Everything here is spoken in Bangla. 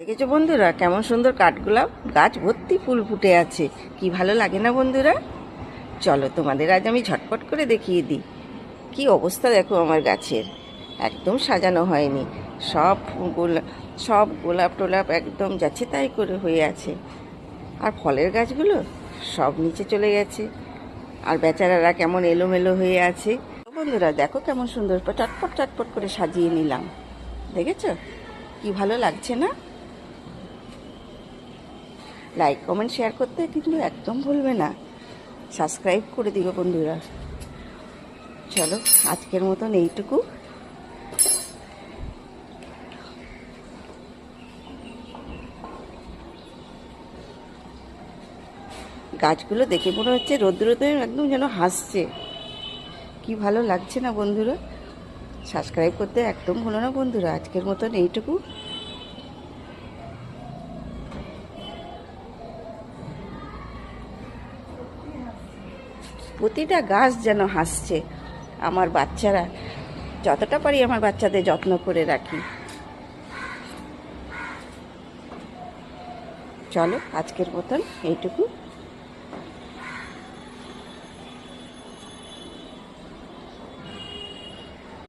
দেখেছো বন্ধুরা কেমন সুন্দর কাঠগোলাপ গাছ ভর্তি ফুল ফুটে আছে। কি ভালো লাগে না বন্ধুরা? চলো তোমাদের আজ আমি ঝটপট করে দেখিয়ে দিই কি অবস্থা। দেখো আমার গাছের একদম সাজানো হয়নি, সব সব গোলাপ টোলাপ একদম যাচ্ছে তাই করে হয়ে আছে। আর ফলের গাছগুলো সব নিচে চলে গেছে, আর বেচারারা কেমন এলোমেলো হয়ে আছে। বন্ধুরা দেখো কেমন সুন্দর চটপট চটপট করে সাজিয়ে নিলাম। দেখেছো কি ভালো লাগছে না? লাইক কমেন্ট শেয়ার করতে কিন্তু একদম ভুলবে না, সাবস্ক্রাইব করে দিও বন্ধুরা। চলো আজকের মতন এইটুকু। গাছগুলো দেখে মনে হচ্ছে রোদ্দুরতে একদম যেন হাসছে। কি ভালো লাগছে না বন্ধুরা? সাবস্ক্রাইব করতে একদম ভুলো না বন্ধুরা। আজকের মতন এইটুকু। প্রতিটা গাছ যেন হাসছে। আমার বাচ্চারা, যতটা পারি আমার বাচ্চাদের যত্ন করে রাখি। চলো আজকের মতন এইটুকু।